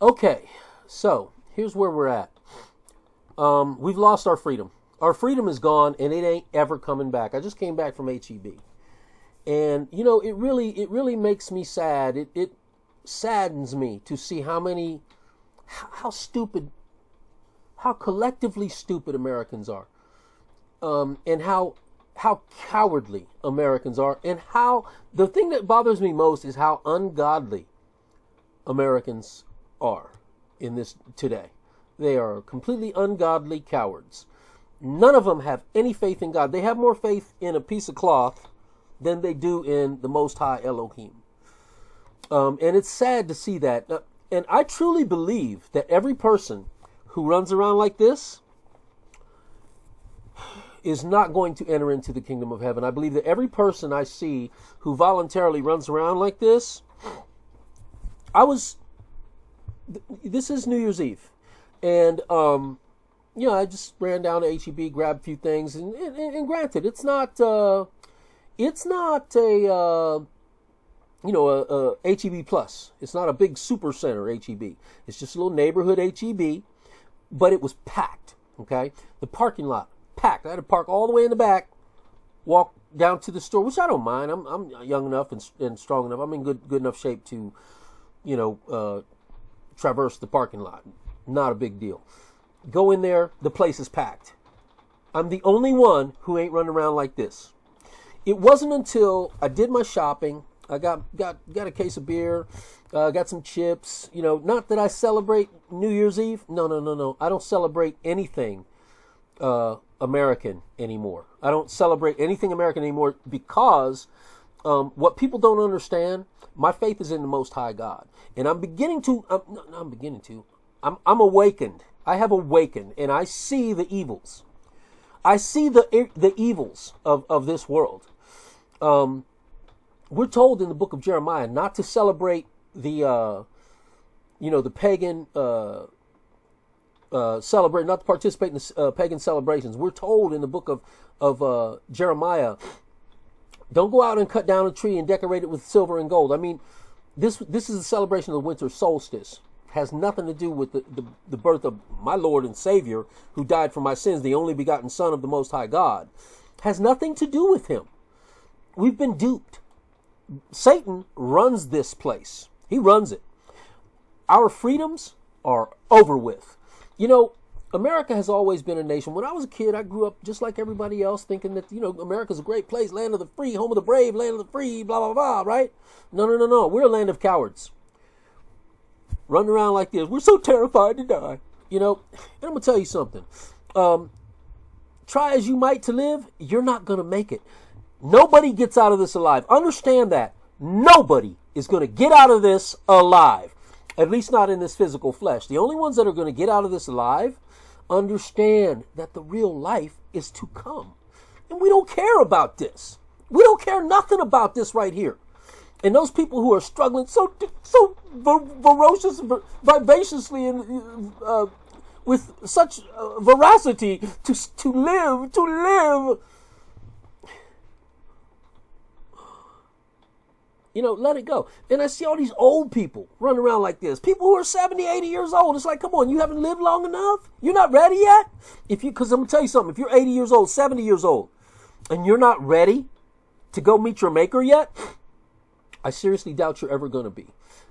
Okay, so here's where we're at. We've lost our freedom. Our freedom is gone, and it ain't ever coming back. I just came back from HEB, and it really makes me sad. It saddens me to see how stupid, how collectively stupid Americans are, and how cowardly Americans are, and how the thing that bothers me most is how ungodly Americans are in this today. They are completely ungodly cowards. None of them have any faith in God. They have more faith in a piece of cloth than they do in the Most High Elohim. And it's sad to see that. And I truly believe that every person who runs around like this is not going to enter into the kingdom of heaven. I believe that every person I see who voluntarily runs around like this, this is New Year's Eve. And, I just ran down to HEB, grabbed a few things, and granted, it's not a HEB Plus. It's not a big super center HEB. It's just a little neighborhood HEB, but it was packed, okay? The parking lot, packed. I had to park all the way in the back, walk down to the store, which I don't mind. I'm young enough and strong enough. I'm in good enough shape to, traverse the parking lot. Not a big deal. Go in there, the place is packed. I'm the only one who ain't running around like this. It wasn't until I did my shopping, I got a case of beer, got some chips, not that I celebrate New Year's Eve. No. I don't celebrate anything American anymore. I don't celebrate anything American anymore because what people don't understand, my faith is in the Most High God. And I'm awakened. I have awakened, and I see the evils. I see the evils of this world. We're told in the book of Jeremiah not to celebrate the pagan celebrate, not to participate in the pagan celebrations. We're told in the book of Jeremiah, don't go out and cut down a tree and decorate it with silver and gold. I mean, this is a celebration of the winter solstice. Has nothing to do with the birth of my Lord and Savior, who died for my sins, the only begotten Son of the Most High God. Has nothing to do with him. We've been duped. Satan runs this place. He runs it. Our freedoms are over with. America has always been a nation. When I was a kid, I grew up just like everybody else, thinking that, America's a great place, land of the free, home of the brave, land of the free, blah, blah, blah, right? No. We're a land of cowards. Running around like this. We're so terrified to die. And I'm going to tell you something. Try as you might to live, you're not going to make it. Nobody gets out of this alive. Understand that. Nobody is going to get out of this alive. At least not in this physical flesh. The only ones that are going to get out of this alive understand that the real life is to come. And we don't care about this. We don't care nothing about this right here. And those people who are struggling so ferocious, vivaciously, and with such veracity to live, let it go. And I see all these old people running around like this. People who are 70, 80 years old. It's like, come on, you haven't lived long enough? You're not ready yet? Because I'm going to tell you something. If you're 80 years old, 70 years old, and you're not ready to go meet your maker yet, I seriously doubt you're ever going to be.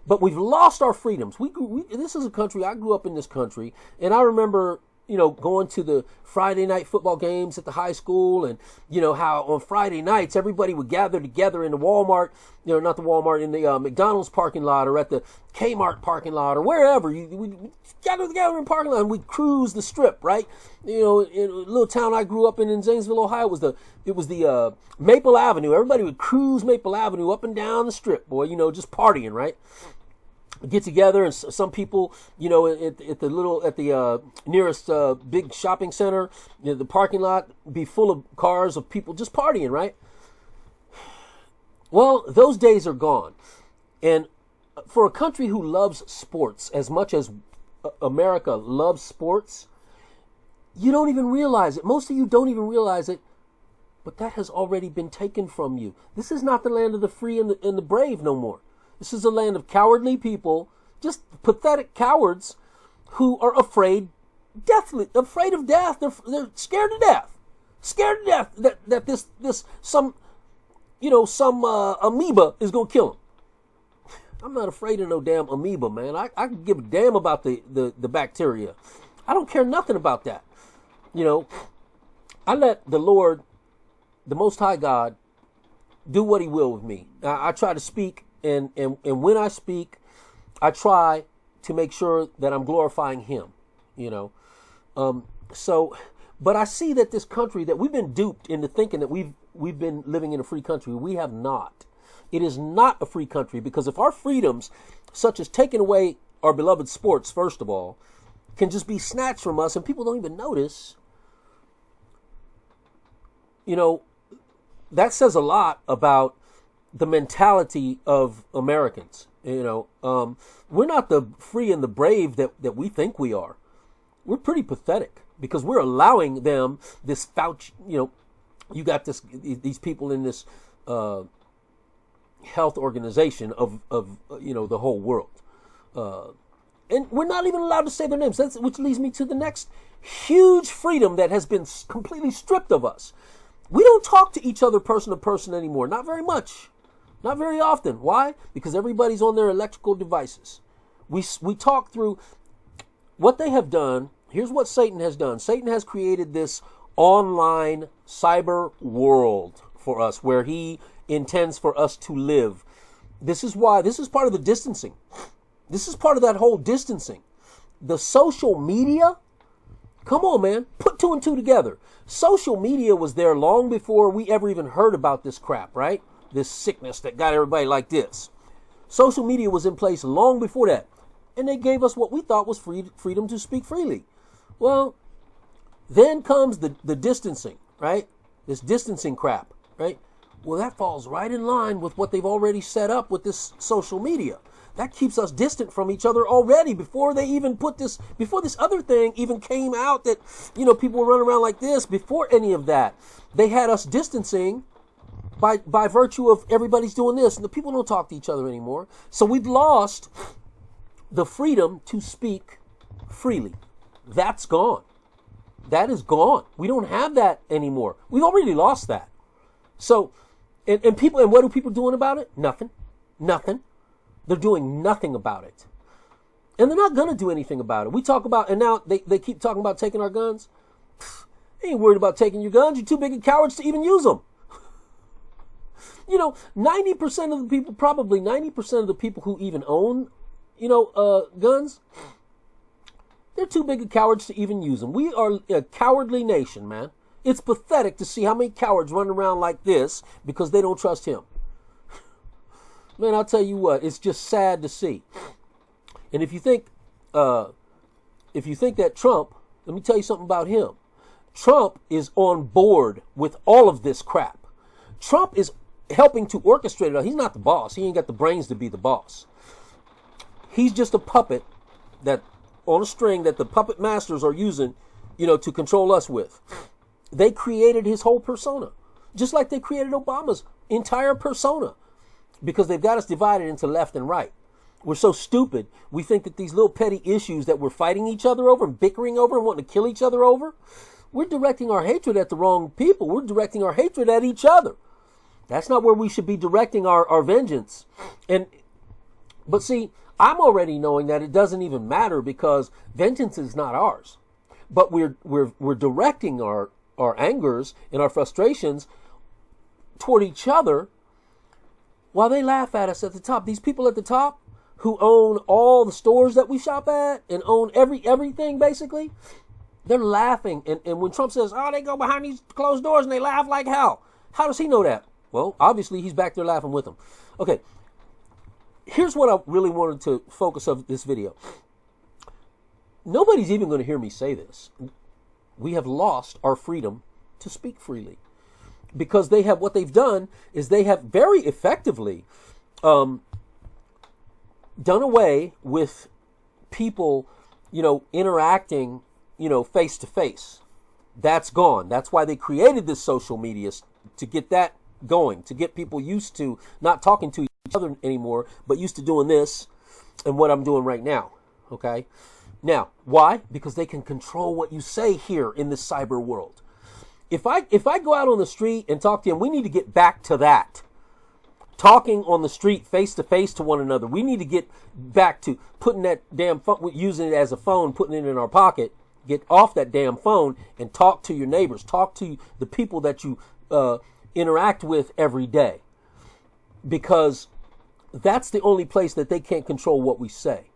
But we've lost our freedoms. This is a country, I grew up in this country, and I remember, going to the Friday night football games at the high school, and, how on Friday nights everybody would gather together in the Walmart, not the Walmart, in the McDonald's parking lot, or at the Kmart parking lot, or wherever. We gather together in the parking lot, and we'd cruise the strip, right? In a little town I grew up in Zanesville, Ohio, it was the Maple Avenue. Everybody would cruise Maple Avenue up and down the strip, boy, just partying, right? Get together, and some people, at the nearest big shopping center, the parking lot be full of cars of people just partying, right? Well, those days are gone. And for a country who loves sports as much as America loves sports, you don't even realize it. Most of you don't even realize it, but that has already been taken from you. This is not the land of the free and the brave no more. This is a land of cowardly people just pathetic cowards who are afraid of death. They're scared to death. Scared to death that this some amoeba is gonna kill them. I'm not afraid of no damn amoeba, man. I can give a damn about the bacteria. I don't care nothing about that. I let the Lord, the Most High God, do what He will with me. I try to speak, and when I speak, I try to make sure that I'm glorifying Him. But I see that this country, that we've been duped into thinking that we've been living in a free country. We have not. It is not a free country, because if our freedoms, such as taking away our beloved sports, first of all, can just be snatched from us and people don't even notice, that says a lot about the mentality of Americans. We're not the free and the brave that we think we are. We're pretty pathetic, because we're allowing them this Fauci, you got these people in this health organization of the whole world. And we're not even allowed to say their names, which leads me to the next huge freedom that has been completely stripped of us. We don't talk to each other person to person anymore. Not very much. Not very often. Why? Because everybody's on their electrical devices. We talk through what they have done. Here's what Satan has done. Satan has created this online cyber world for us where he intends for us to live. This is part of the distancing. This is part of that whole distancing. The social media, come on, man, put two and two together. Social media was there long before we ever even heard about this crap, right? This sickness that got everybody like this. Social media was in place long before that. And they gave us what we thought was freedom to speak freely. Well, then comes the distancing, right? This distancing crap, right? Well, that falls right in line with what they've already set up with this social media. That keeps us distant from each other already before this other thing even came out that, people were running around like this. Before any of that, they had us distancing by virtue of everybody's doing this, and the people don't talk to each other anymore. So we've lost the freedom to speak freely. That's gone. That is gone. We don't have that anymore. We've already lost that. So, and what are people doing about it? Nothing. They're doing nothing about it. And they're not going to do anything about it. We talk about, and now they keep talking about taking our guns. They ain't worried about taking your guns. You're too big of cowards to even use them. 90% of the people, probably 90% of the people who even own, guns, they're too big of cowards to even use them. We are a cowardly nation, man. It's pathetic to see how many cowards run around like this because they don't trust him. Man, I'll tell you what, it's just sad to see. And if you think that Trump, let me tell you something about him. Trump is on board with all of this crap. Trump is helping to orchestrate it. He's not the boss. He ain't got the brains to be the boss. He's just a puppet that on a string that the puppet masters are using, to control us with. They created his whole persona, just like they created Obama's entire persona, because they've got us divided into left and right. We're so stupid. We think that these little petty issues that we're fighting each other over and bickering over and wanting to kill each other over, we're directing our hatred at the wrong people. We're directing our hatred at each other. That's not where we should be directing our vengeance. But see, I'm already knowing that it doesn't even matter because vengeance is not ours. But we're directing our angers and our frustrations toward each other while they laugh at us at the top. These people at the top who own all the stores that we shop at and own everything basically, they're laughing. And when Trump says, they go behind these closed doors and they laugh like hell. How does he know that? Well, obviously he's back there laughing with them. Okay. Here's what I really wanted to focus on this video. Nobody's even going to hear me say this. We have lost our freedom to speak freely because what they've done is they have very effectively done away with people, interacting, face to face. That's gone. That's why they created this social media, to get that going, to get people used to not talking to each other anymore, but used to doing this. and what I'm doing right now. Okay. Now, why? Because they can control what you say here in this cyber world. If I go out on the street and talk to you, and we need to get back to that. Talking on the street face to face to one another. We need to get back to putting that damn phone, using it as a phone, putting it in our pocket. Get off that damn phone and talk to your neighbors. Talk to the people that you interact with every day. Because that's the only place that they can't control what we say.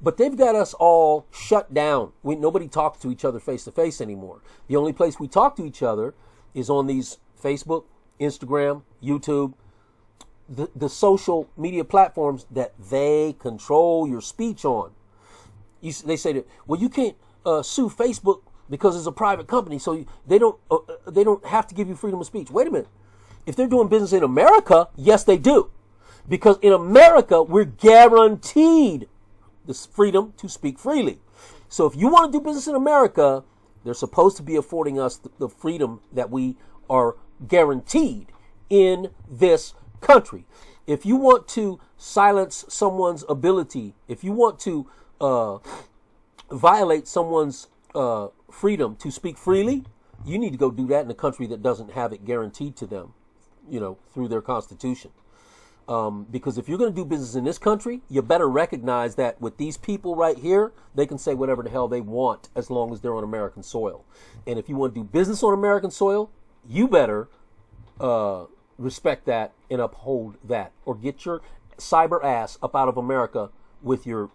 But they've got us all shut down. Nobody talks to each other face to face anymore. The only place we talk to each other is on these Facebook, Instagram, YouTube, the social media platforms that they control your speech on. They say that, well, you can't sue Facebook because it's a private company, so they don't have to give you freedom of speech. Wait a minute. If they're doing business in America, yes, they do. Because in America, we're guaranteed this freedom to speak freely. So if you want to do business in America, they're supposed to be affording us the freedom that we are guaranteed in this country. If you want to silence someone's ability, if you want to violate someone's freedom to speak freely, you need to go do that in a country that doesn't have it guaranteed to them, through their constitution. Because if you're going to do business in this country, you better recognize that with these people right here, they can say whatever the hell they want as long as they're on American soil. And if you want to do business on American soil, you better respect that and uphold that, or get your cyber ass up out of America with your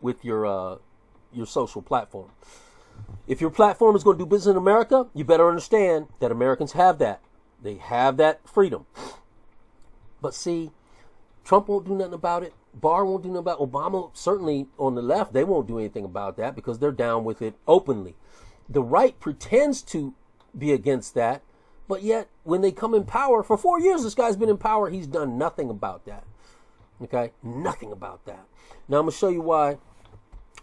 social platform. If your platform is going to do business in America, you better understand that Americans have that. They have that freedom. But see, Trump won't do nothing about it. Barr won't do nothing about it. Obama, certainly on the left, they won't do anything about that because they're down with it openly. The right pretends to be against that, but yet when they come in power, for 4 years this guy's been in power, he's done nothing about that. Okay? Nothing about that. Now I'm going to show you why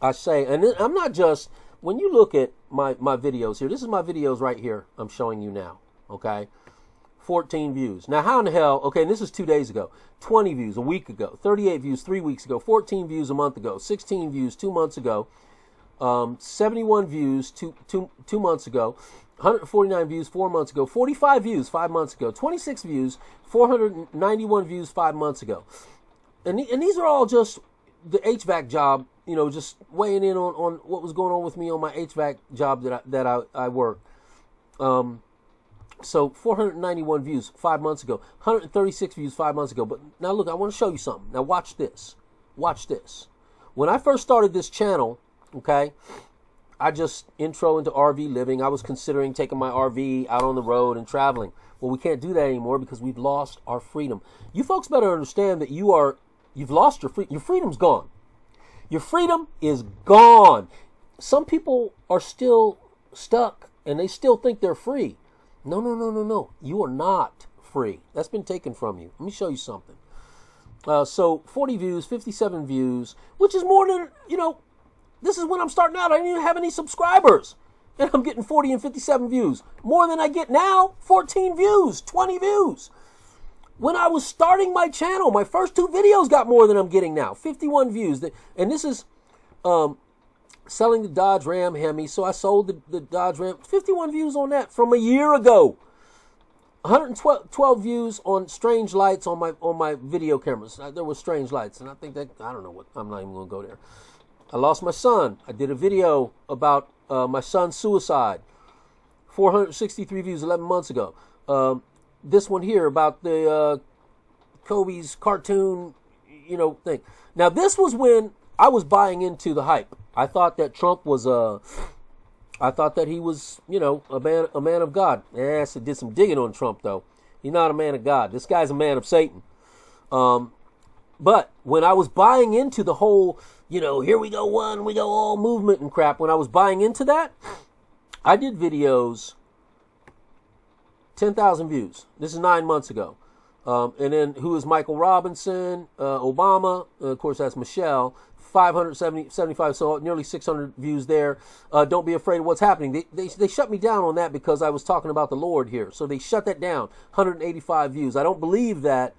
I say, and I'm not just, when you look at my videos here, this is my videos right here I'm showing you now. Okay? 14 views. Now, how in the hell, okay, and this is 2 days ago, 20 views a week ago, 38 views 3 weeks ago, 14 views a month ago, 16 views 2 months ago, 71 views two months ago, 149 views 4 months ago, 45 views 5 months ago, 26 views, 491 views 5 months ago. And these are all just the HVAC job, just weighing in on what was going on with me on my HVAC job that I work. So 491 views 5 months ago, 136 views 5 months ago. But now look, I want to show you something. Now watch this. Watch this. When I first started this channel, okay, I just intro into RV living. I was considering taking my RV out on the road and traveling. Well, we can't do that anymore because we've lost our freedom. You folks better understand that you've lost your freedom. Your freedom's gone. Your freedom is gone. Some people are still stuck and they still think they're free. No. You are not free. That's been taken from you. Let me show you something. So 40 views, 57 views, which is more than, this is when I'm starting out. I didn't even have any subscribers. And I'm getting 40 and 57 views. More than I get now, 14 views, 20 views. When I was starting my channel, my first 2 videos got more than I'm getting now. 51 views. And this is selling the Dodge Ram Hemi. So I sold the Dodge Ram. 51 views on that from a year ago. 112 views on strange lights on my video cameras. There were strange lights. And I think that, I don't know what, I'm not even going to go there. I lost my son. I did a video about my son's suicide. 463 views 11 months ago. This one here about the Kobe's cartoon, thing. Now, this was when I was buying into the hype. I thought that Trump was I thought that he was, a man of God. I did some digging on Trump, though. He's not a man of God. This guy's a man of Satan. But when I was buying into the whole, here we go one, we go all movement and crap, when I was buying into that, I did videos, 10,000 views. This is 9 months ago. And then who is Michael Robinson, Obama, of course that's Michelle, 575, so nearly 600 views there. Don't be afraid of what's happening. They shut me down on that because I was talking about the Lord here. So they shut that down, 185 views. I don't believe that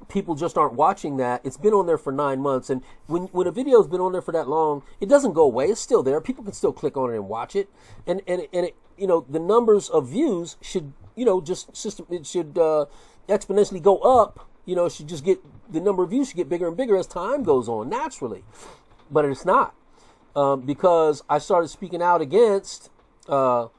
people just aren't watching that. It's been on there for 9 months, and when a video's been on there for that long, it doesn't go away. It's still there. People can still click on it and watch it, and it, the numbers of views should, it should exponentially go up. It should just get, the number of views should get bigger and bigger as time goes on naturally, but it's not, because I started speaking out against people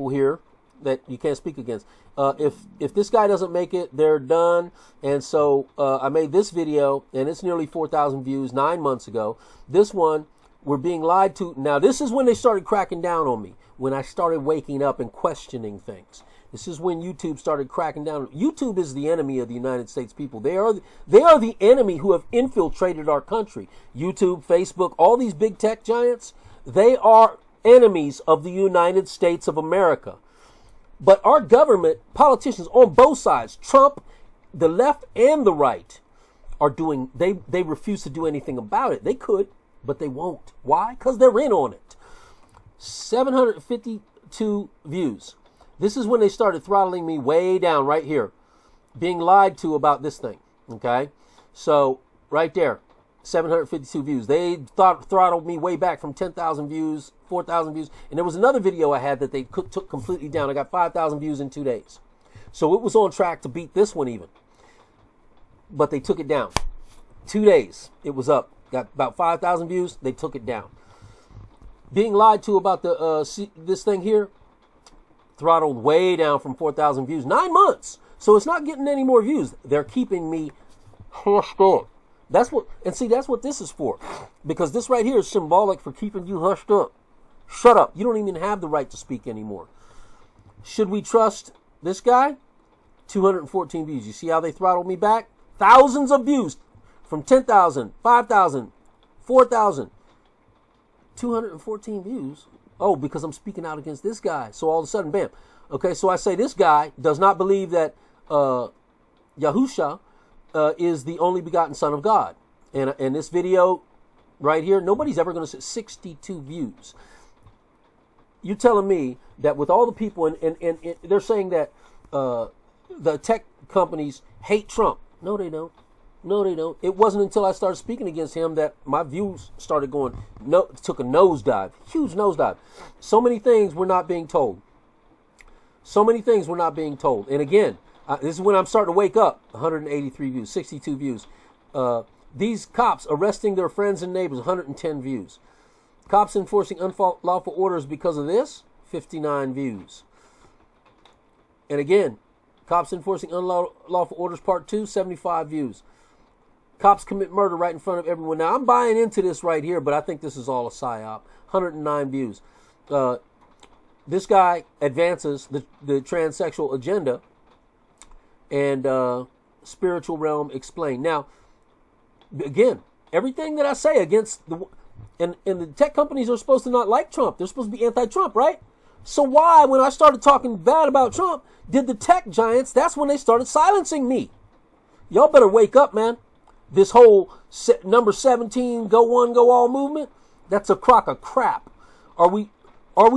here that you can't speak against. If this guy doesn't make it, they're done. And so I made this video, and it's nearly 4,000 views 9 months ago. This one, we're being lied to. Now, this is when they started cracking down on me, when I started waking up and questioning things. This is when YouTube started cracking down. YouTube is the enemy of the United States people. They are the enemy who have infiltrated our country. YouTube, Facebook, all these big tech giants, they are enemies of the United States of America. But our government, politicians on both sides, Trump, the left and the right, are doing, they refuse to do anything about it. They could, but they won't. Why? Because they're in on it. 752 views. This is when they started throttling me way down right here, being lied to about this thing. Okay? So, right there, 752 views. They throttled me way back from 10,000 views, 4,000 views. And there was another video I had that they took completely down. I got 5,000 views in 2 days. So it was on track to beat this one even. But they took it down. 2 days, it was up. Got about 5,000 views. They took it down. Being lied to about this thing here, throttled way down from 4,000 views. 9 months. So it's not getting any more views. They're keeping me hushed up. That's what this is for. Because this right here is symbolic for keeping you hushed up. Shut up. You don't even have the right to speak anymore. Should we trust this guy? 214 views. You see how they throttled me back? Thousands of views. From 10,000, 5,000, 4,000. 214 views. Oh, because I'm speaking out against this guy. So all of a sudden, bam. Okay, so I say this guy does not believe that Yahusha is the only begotten Son of God. And this video right here, nobody's ever going to say 62 views. You're telling me that with all the people, and they're saying that the tech companies hate Trump. No, they don't. No, they don't. It wasn't until I started speaking against him that my views started going, took a nosedive, huge nosedive. So many things were not being told. So many things were not being told. And again, this is when I'm starting to wake up. 183 views, 62 views. These cops arresting their friends and neighbors, 110 views. Cops enforcing unlawful orders because of this, 59 views. And again, cops enforcing unlawful orders part 2, 75 views. Cops commit murder right in front of everyone. Now, I'm buying into this right here, but I think this is all a psyop. 109 views. This guy advances the transsexual agenda and spiritual realm explained. Now, again, everything that I say against and the tech companies are supposed to not like Trump. They're supposed to be anti-Trump, right? So why, when I started talking bad about Trump, did the tech giants, that's when they started silencing me? Y'all better wake up, man. This whole number 17, go one, go all movement, that's a crock of crap. Are we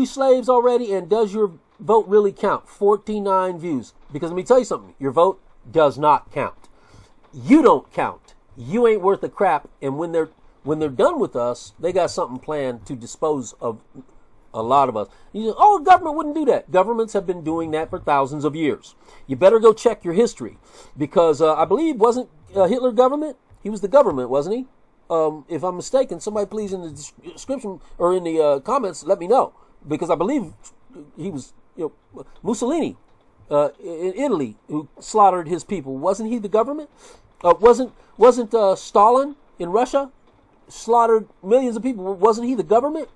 slaves already? And does your vote really count? 49 views. Because let me tell you something, your vote does not count. You don't count. You ain't worth a crap. And when they're done with us, they got something planned to dispose of a lot of us. You say, oh, government wouldn't do that. Governments have been doing that for thousands of years. You better go check your history. Because I believe, wasn't Hitler government? He was the government, wasn't he? If I'm mistaken, somebody please in the description or in the comments, let me know. Because I believe he was, Mussolini in Italy who slaughtered his people. Wasn't he the government? Wasn't Stalin in Russia slaughtered millions of people? Wasn't he the government?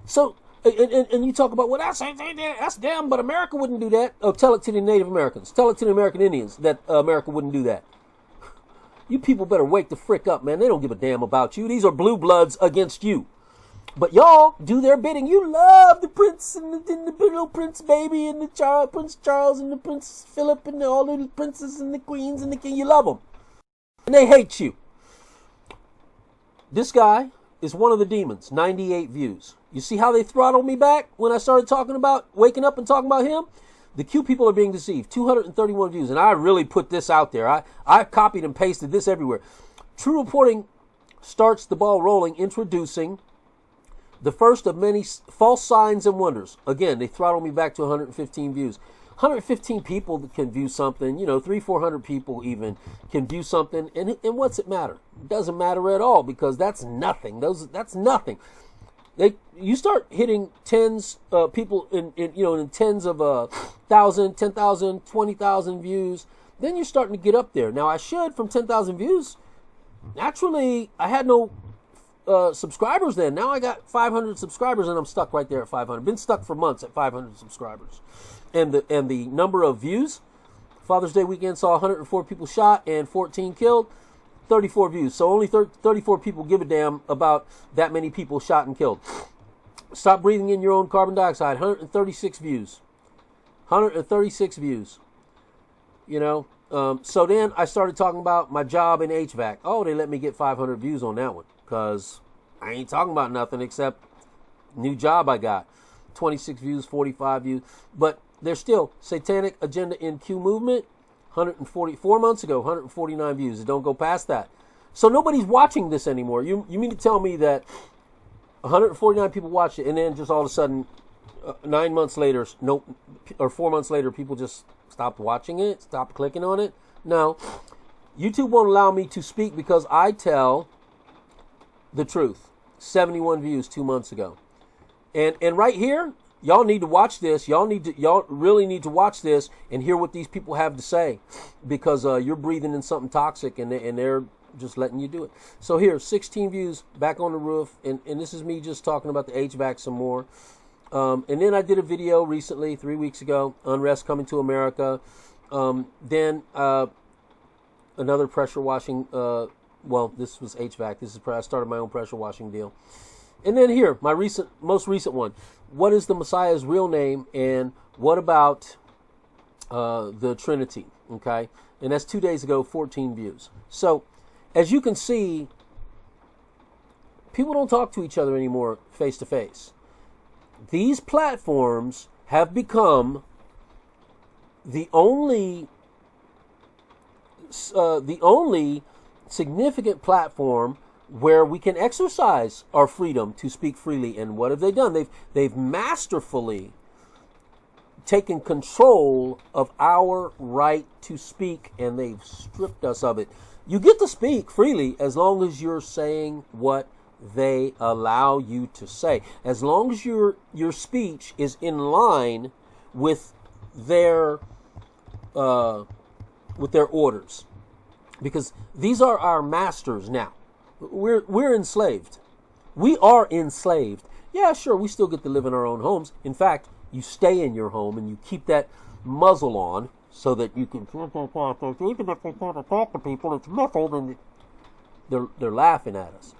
So, and you talk about, well, that's them, but America wouldn't do that. Oh, tell it to the Native Americans. Tell it to the American Indians that America wouldn't do that. You people better wake the frick up, man. They don't give a damn about you. These are blue bloods against you. But y'all do their bidding. You love the prince and the little prince baby and the Prince Charles and the Prince Philip and all the princes and the queens and the king. You love them. And they hate you. This guy is one of the demons. 98 views. You see how they throttled me back when I started talking about waking up and talking about him? The Q people are being deceived. 231 views. And I really put this out there. I copied and pasted this everywhere. True Reporting starts the ball rolling, introducing the first of many false signs and wonders. Again, they throttled me back to 115 views. 115 people can view something, 300-400 people even can view something. And what's it matter? It doesn't matter at all, because that's nothing. That's nothing. You start hitting tens people in tens of 1,000, 10,000, 20,000 views. Then you're starting to get up there. Now I should, from 10,000 views, naturally I had no subscribers then. Now I got 500 subscribers and I'm stuck right there at 500. Been stuck for months at 500 subscribers. And the number of views, Father's Day weekend saw 104 people shot and 14 killed, 34 views. So only 34 people give a damn about that many people shot and killed. Stop breathing in your own carbon dioxide, 136 views. 136 views. So then I started talking about my job in HVAC. Oh, they let me get 500 views on that one, because I ain't talking about nothing except new job I got. 26 views, 45 views. But there's still Satanic Agenda in Q Movement, 144 months ago, 149 views. It don't go past that. So nobody's watching this anymore. You mean to tell me that 149 people watched it, and then just all of a sudden, 9 months later, or 4 months later, people just stopped watching it, stopped clicking on it? No. YouTube won't allow me to speak because I tell the truth. 71 views 2 months ago. And right here, y'all need to watch this. Y'all really need to watch this and hear what these people have to say, because you're breathing in something toxic, and they're just letting you do it. So here, 16 views back on the roof, and this is me just talking about the HVAC some more. And then I did a video recently, 3 weeks ago, unrest coming to America. Then another pressure washing. This was HVAC. I started my own pressure washing deal. And then here, my most recent one. What is the Messiah's real name, and what about the Trinity? Okay, and that's 2 days ago, 14 views. So, as you can see, people don't talk to each other anymore face to face. These platforms have become the only significant platform where we can exercise our freedom to speak freely. And what have they done? They've masterfully taken control of our right to speak, and they've stripped us of it. You get to speak freely as long as you're saying what they allow you to say. As long as your speech is in line with their orders. Because these are our masters now. We're enslaved. We are enslaved. Yeah, sure, we still get to live in our own homes. In fact, you stay in your home and you keep that muzzle on so that you can talk to people. It's muffled, and they're laughing at us.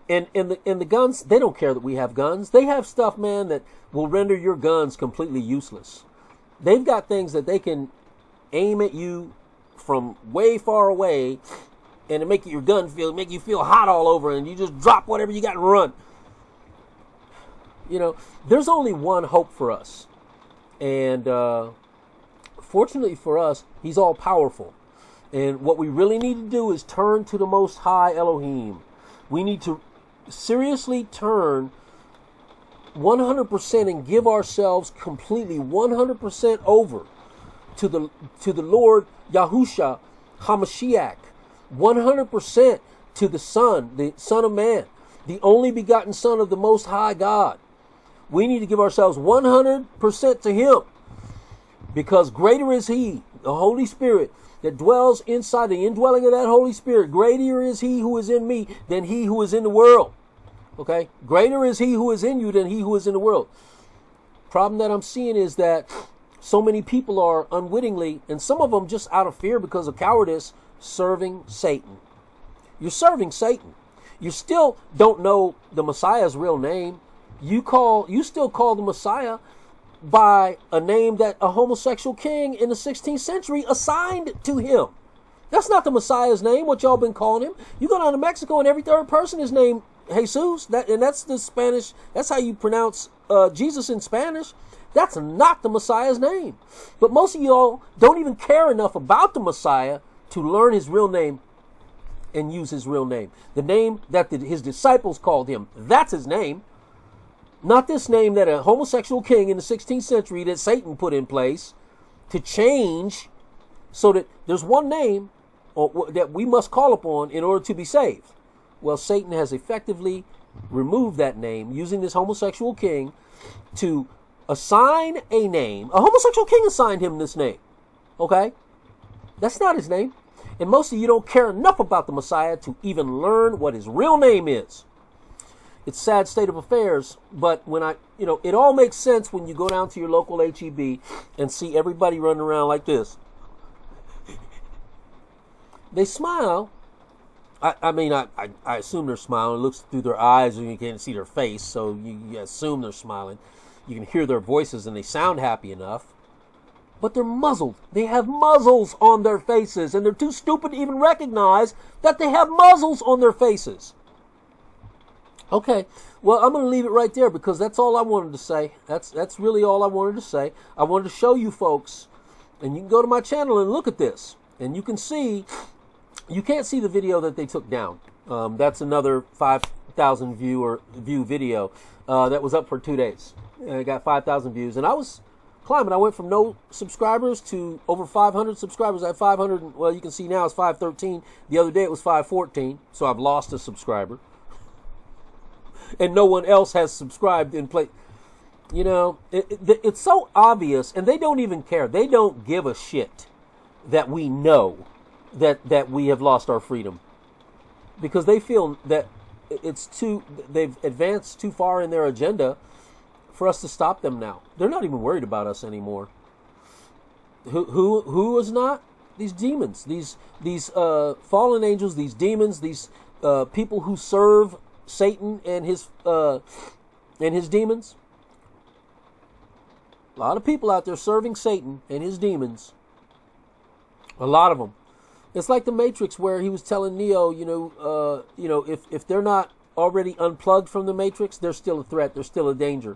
And the guns, they don't care that we have guns. They have stuff, man, that will render your guns completely useless. They've got things that they can aim at you from way far away, and to make your gun make you feel hot all over, and you just drop whatever you got and run. There's only one hope for us. And fortunately for us, he's all powerful. And what we really need to do is turn to the Most High Elohim. We need to seriously turn 100% and give ourselves completely 100% over to the Lord Yahusha HaMashiach. 100% to the Son of Man, the only begotten Son of the Most High God. We need to give ourselves 100% to Him, because greater is He, the Holy Spirit, that dwells inside, the indwelling of that Holy Spirit. Greater is He who is in me than he who is in the world. Okay? Greater is He who is in you than he who is in the world. Problem that I'm seeing is that so many people are unwittingly, and some of them just out of fear because of cowardice, serving Satan. You're serving Satan. You still don't know the Messiah's real name. You still call the Messiah by a name that a homosexual king in the 16th century assigned to him. That's not the Messiah's name, what y'all been calling him. You go down to Mexico and every third person is named Jesus. And that's the Spanish. That's how you pronounce Jesus in Spanish. That's not the Messiah's name. But most of y'all don't even care enough about the Messiah to learn his real name and use his real name. The name that his disciples called him, that's his name. Not this name that a homosexual king in the 16th century that Satan put in place to change so that there's one name that we must call upon in order to be saved. Well, Satan has effectively removed that name using this homosexual king to assign a name. A homosexual king assigned him this name. Okay? That's not his name. And most of you don't care enough about the Messiah to even learn what his real name is. It's a sad state of affairs, but when it all makes sense when you go down to your local HEB and see everybody running around like this. They smile. I assume they're smiling. It looks through their eyes and you can't see their face, so you assume they're smiling. You can hear their voices and they sound happy enough. But they're muzzled. They have muzzles on their faces, and they're too stupid to even recognize that they have muzzles on their faces. Okay, well, I'm going to leave it right there because that's all I wanted to say. That's really all I wanted to say. I wanted to show you folks, and you can go to my channel and look at this, and you can see, you can't see the video that they took down. That's another 5,000 view video that was up for 2 days. And it got 5,000 views, and I was climbing. I went from no subscribers to over 500 subscribers. I had 500, well, you can see now it's 513. The other day it was 514, so I've lost a subscriber. And no one else has subscribed in place. You know, it's so obvious, and they don't even care. They don't give a shit that we know that we have lost our freedom. Because they feel that they've advanced too far in their agenda for us to stop them now. They're not even worried about us anymore. Who is not? These demons, these fallen angels, these demons, these people who serve Satan and his demons. A lot of people out there serving Satan and his demons. A lot of them. It's like the Matrix, where he was telling Neo, if they're not already unplugged from the Matrix, they're still a threat. They're still a danger.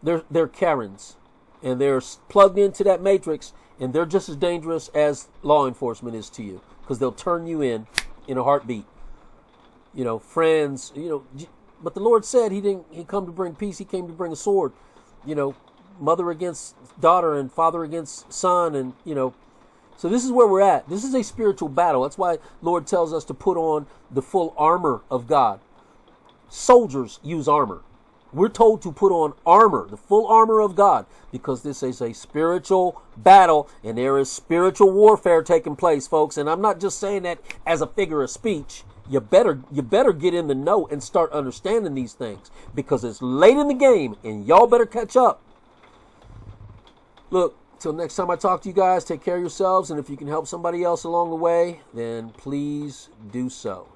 They're Karens, and they're plugged into that Matrix, and they're just as dangerous as law enforcement is to you, because they'll turn you in a heartbeat. Friends, but the Lord said he come to bring peace. He came to bring a sword, mother against daughter and father against son. And, so this is where we're at. This is a spiritual battle. That's why Lord tells us to put on the full armor of God. Soldiers use armor. We're told to put on armor, the full armor of God, because this is a spiritual battle and there is spiritual warfare taking place, folks. And I'm not just saying that as a figure of speech. You better get in the know and start understanding these things, because it's late in the game and y'all better catch up. Look, till next time I talk to you guys, take care of yourselves, and if you can help somebody else along the way, then please do so.